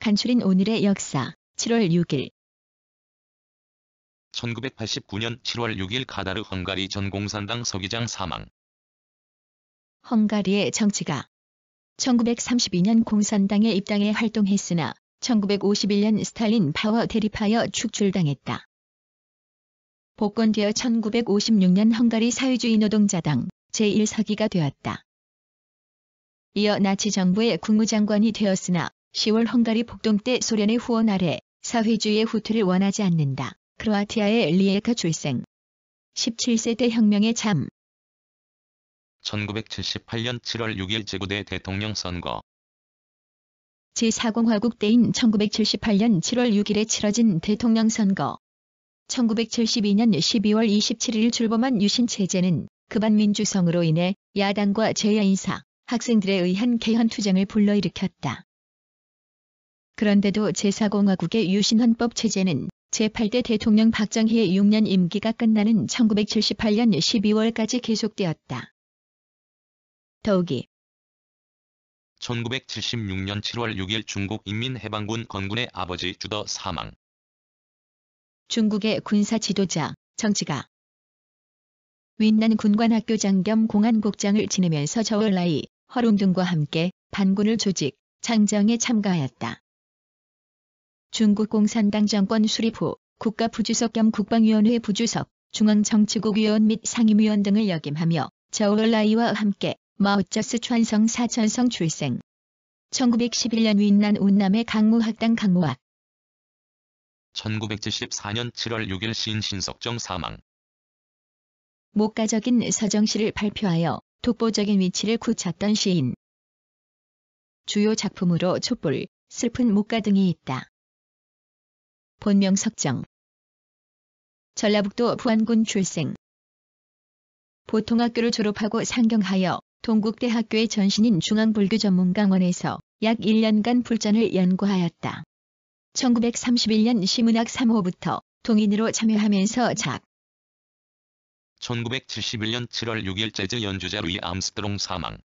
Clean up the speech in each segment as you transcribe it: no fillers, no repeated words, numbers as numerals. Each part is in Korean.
간추린 오늘의 역사. 7월 6일 1989년 7월 6일 카타르 헝가리 전 공산당 서기장 사망. 헝가리의 정치가 1932년 공산당에 입당해 활동했으나 1951년 스탈린 파워 대립하여 축출당했다. 복권되어 1956년 헝가리 사회주의 노동자당 제1서기가 되었다. 이어 나치 정부의 국무장관이 되었으나 10월 헝가리 폭동 때 소련의 후원 아래 사회주의의 후퇴를 원하지 않는다. 크로아티아의 리에카 출생. 17세 때 혁명의 참. 1978년 7월 6일 제구대 대통령 선거. 제4공화국 때인 1978년 7월 6일에 치러진 대통령 선거. 1972년 12월 27일 출범한 유신 체제는 급안민주성으로 인해 야당과 제1인사, 학생들에 의한 개헌 투쟁을 불러일으켰다. 그런데도 제4공화국의 유신헌법 체제는 제8대 대통령 박정희의 6년 임기가 끝나는 1978년 12월까지 계속되었다. 더욱이 1976년 7월 6일 중국 인민해방군 건군의 아버지 주더 사망. 중국의 군사 지도자, 정치가 윈난 군관학교장 겸 공안국장을 지내면서 저울라이, 허룽 등과 함께 반군을 조직, 장정에 참가하였다. 중국 공산당 정권 수립 후 국가부주석 겸 국방위원회 부주석, 중앙정치국 위원 및 상임위원 등을 역임하며 저울라이와 함께 마오쩌스川성 사천성 출생. 1911년 윈난 운남의 강무학당 강무학. 1974년 7월 6일 시인 신석정 사망. 목가적인 서정시를 발표하여 독보적인 위치를 굳혔던 시인. 주요 작품으로 촛불, 슬픈 목가 등이 있다. 본명 석정. 전라북도 부안군 출생. 보통학교를 졸업하고 상경하여 동국대학교의 전신인 중앙불교전문강원에서 약 1년간 불전을 연구하였다. 1931년 시문학 3호부터 동인으로 참여하면서 작. 1971년 7월 6일 재즈 연주자 루이 암스트롱 사망.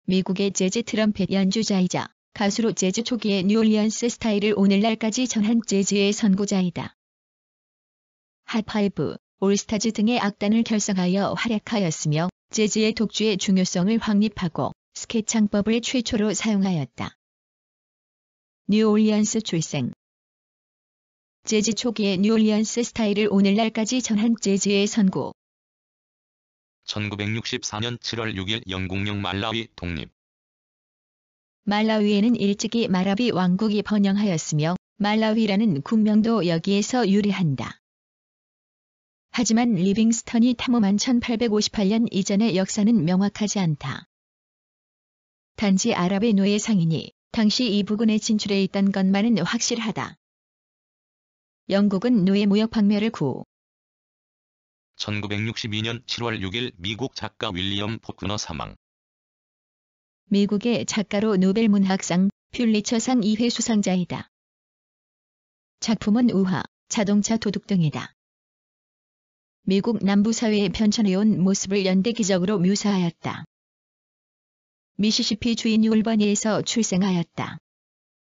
미국의 재즈 트럼펫 연주자이자 가수로 재즈 초기의 뉴올리언스 스타일을 오늘날까지 전한 재즈의 선구자이다. 핫파이브, 올스타즈 등의 악단을 결성하여 활약하였으며 재즈의 독주의 중요성을 확립하고 스케 창법을 최초로 사용하였다. 뉴올리언스 출생. 재즈 초기의 뉴올리언스 스타일을 오늘날까지 전한 재즈의 선구. 1964년 7월 6일 영국령 말라위 독립. 말라위에는 일찍이 마라비 왕국이 번영하였으며 말라위라는 국명도 여기에서 유래한다. 하지만 리빙스턴이 탐험한 1858년 이전의 역사는 명확하지 않다. 단지 아랍의 노예 상인이 당시 이 부근에 진출해 있던 것만은 확실하다. 영국은 노예 무역 박멸을 구. 1962년 7월 6일 미국 작가 윌리엄 포크너 사망. 미국의 작가로 노벨문학상, 퓰리처상 2회 수상자이다. 작품은 우화, 자동차 도둑 등이다. 미국 남부사회의 변천해온 모습을 연대기적으로 묘사하였다. 미시시피 주인 뉴올버니에서 출생하였다.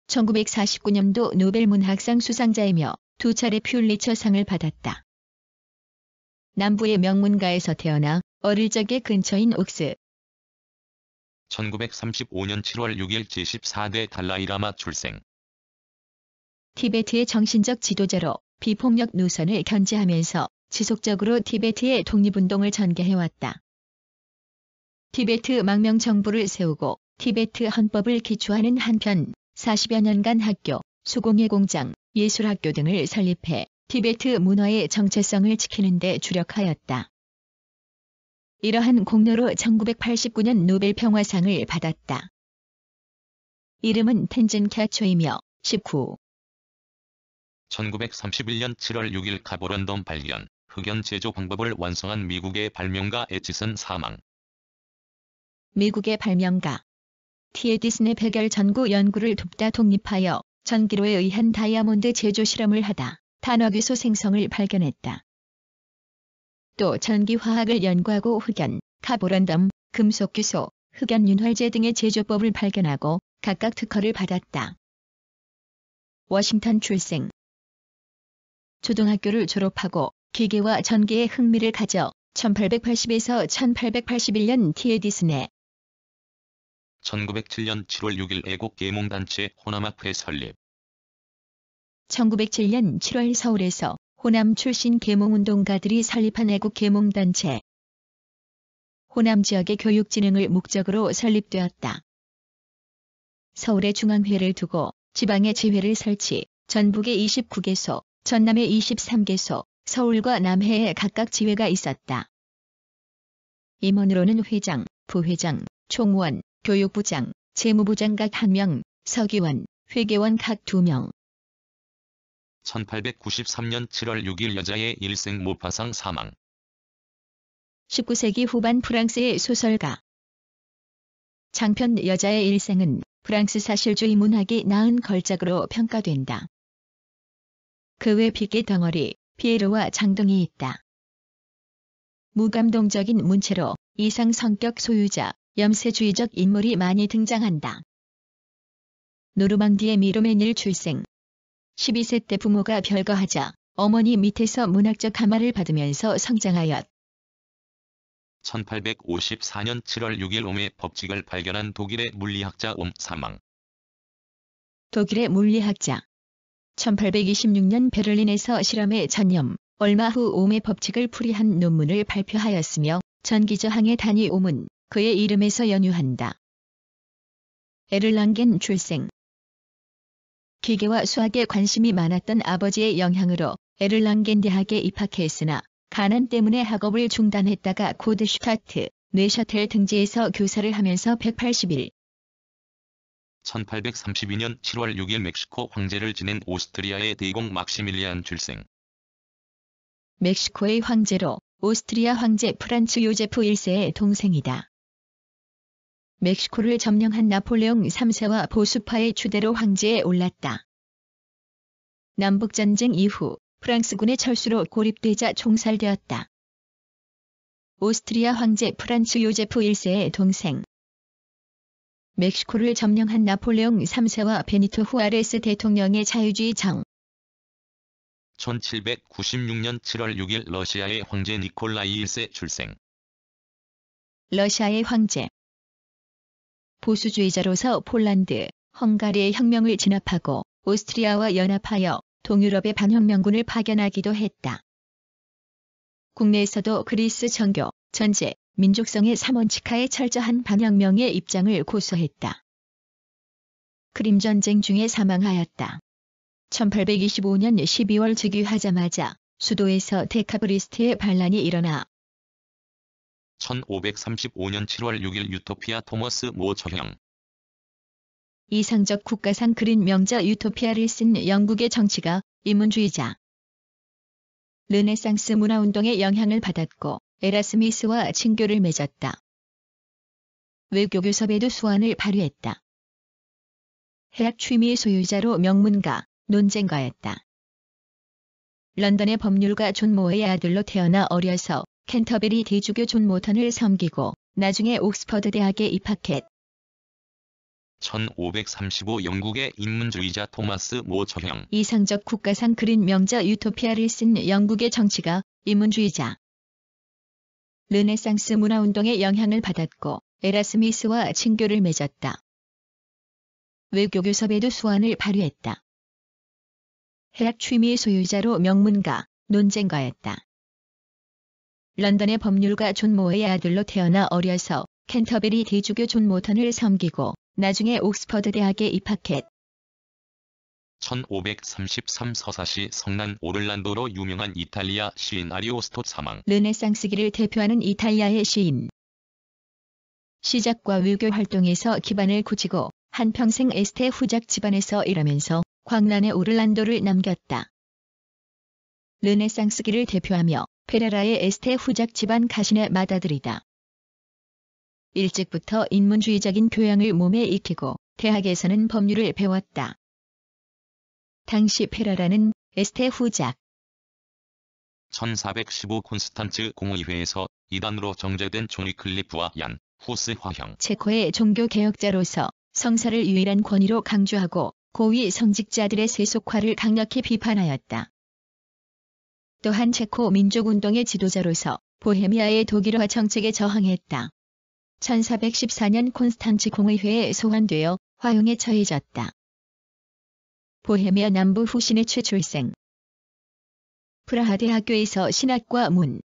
1949년도 노벨문학상 수상자이며 2차례 퓰리처상을 받았다. 남부의 명문가에서 태어나 어릴 적에 근처인 옥스. 1935년 7월 6일 제14대 달라이라마 출생. 티베트의 정신적 지도자로 비폭력 노선을 견지하면서 지속적으로 티베트의 독립운동을 전개해왔다. 티베트 망명 정부를 세우고 티베트 헌법을 기초하는 한편 40여 년간 학교, 수공예 공장, 예술학교 등을 설립해 티베트 문화의 정체성을 지키는 데 주력하였다. 이러한 공로로 1989년 노벨 평화상을 받았다. 이름은 텐진 캬초이며 19. 1931년 7월 6일 카보런덤 발견, 흑연 제조 방법을 완성한 미국의 발명가 에치슨 사망. 미국의 발명가 티에디슨의 백열 전구 연구를 돕다 독립하여 전기로에 의한 다이아몬드 제조 실험을 하다 탄화괴소 생성을 발견했다. 또 전기화학을 연구하고 흑연, 카보런덤, 금속규소, 흑연윤활제 등의 제조법을 발견하고 각각 특허를 받았다. 워싱턴 출생. 초등학교를 졸업하고 기계와 전기에 흥미를 가져 1880에서 1881년 티에디슨에 1907년 7월 6일 애국 계몽단체 호남학회 설립. 1907년 7월 서울에서 호남 출신 계몽운동가들이 설립한 애국 계몽단체. 호남 지역의 교육 진흥을 목적으로 설립되었다. 서울에 중앙회를 두고 지방에 지회를 설치, 전북에 29개소, 전남에 23개소, 서울과 남해에 각각 지회가 있었다. 임원으로는 회장, 부회장, 총무원, 교육부장, 재무부장 각 1명, 서기원, 회계원 각 2명. 1893년 7월 6일 여자의 일생 모파상 사망. 19세기 후반 프랑스의 소설가. 장편 여자의 일생은 프랑스 사실주의 문학이 낳은 걸작으로 평가된다. 그 외 비계 덩어리, 피에로와 장동이 있다. 무감동적인 문체로 이상 성격 소유자, 염세주의적 인물이 많이 등장한다. 노르망디의 미로메닐 출생. 12세 때 부모가 별거하자 어머니 밑에서 문학적 감화를 받으면서 성장하였. 1854년 7월 6일 옴의 법칙을 발견한 독일의 물리학자 옴 사망. 독일의 물리학자. 1826년 베를린에서 실험에 전념, 얼마 후 옴의 법칙을 풀이한 논문을 발표하였으며 전기저항의 단위 옴은 그의 이름에서 연유한다. 에를랑겐 출생. 기계와 수학에 관심이 많았던 아버지의 영향으로 에를랑겐 대학에 입학했으나 가난 때문에 학업을 중단했다가 고드슈타트, 뇌셔텔 등지에서 교사를 하면서 180일. 1832년 7월 6일 멕시코 황제를 지낸 오스트리아의 대공 막시밀리안 출생. 멕시코의 황제로 오스트리아 황제 프란츠 요제프 1세의 동생이다. 멕시코를 점령한 나폴레옹 3세와 보수파의 추대로 황제에 올랐다. 남북전쟁 이후 프랑스군의 철수로 고립되자 총살되었다. 오스트리아 황제 프란츠 요제프 1세의 동생. 멕시코를 점령한 나폴레옹 3세와 베니토 후아레스 대통령의 자유주의 정. 1796년 7월 6일 러시아의 황제 니콜라이 1세 출생. 러시아의 황제. 보수주의자로서 폴란드, 헝가리의 혁명을 진압하고 오스트리아와 연합하여 동유럽의 반혁명군을 파견하기도 했다. 국내에서도 그리스 정교, 전제, 민족성의 3원칙하에 철저한 반혁명의 입장을 고수했다. 크림전쟁 중에 사망하였다. 1825년 12월 즉위하자마자 수도에서 데카브리스트의 반란이 일어나 1535년 7월 6일 유토피아 토머스 모 저형. 이상적 국가상 그린 명저 유토피아를 쓴 영국의 정치가, 인문주의자. 르네상스 문화운동의 영향을 받았고 에라스미스와 친교를 맺었다. 외교 교섭에도 수완을 발휘했다. 해학 취미 소유자로 명문가, 논쟁가였다. 런던의 법률가 존 모어의 아들로 태어나 어려서 캔터베리 대주교 존 모턴을 섬기고 나중에 옥스퍼드 대학에 입학했. 1535 영국의 인문주의자 토마스 모 저형. 이상적 국가상 그린 명저 유토피아를 쓴 영국의 정치가, 인문주의자. 르네상스 문화운동의 영향을 받았고 에라스미스와 친교를 맺었다. 외교 교섭에도 수완을 발휘했다. 해학 취미 소유자로 명문가, 논쟁가였다. 런던의 법률가 존 모어의 아들로 태어나 어려서 캔터베리 대주교 존 모턴을 섬기고 나중에 옥스퍼드 대학에 입학했. 1533 서사시 성난 오를란도로 유명한 이탈리아 시인 아리오스토 사망. 르네상스기를 대표하는 이탈리아의 시인. 시작과 외교 활동에서 기반을 굳히고 한평생 에스테 후작 집안에서 일하면서 광란의 오를란도를 남겼다. 르네상스기를 대표하며 페레라의 에스테 후작 집안 가신의 맏아들이다. 일찍부터 인문주의적인 교양을 몸에 익히고 대학에서는 법률을 배웠다. 당시 페레라는 에스테 후작 1415 콘스탄츠 공의회에서 이단으로 정제된 존 위클리프와 얀 후스 화형. 체코의 종교개혁자로서 성사를 유일한 권위로 강조하고 고위 성직자들의 세속화를 강력히 비판하였다. 또한 체코 민족운동의 지도자로서 보헤미아의 독일화 정책에 저항했다. 1414년 콘스탄츠 공의회에 소환되어 화용에 처해졌다. 보헤미아 남부 후신의 최출생. 프라하 대학교에서 신학과 문,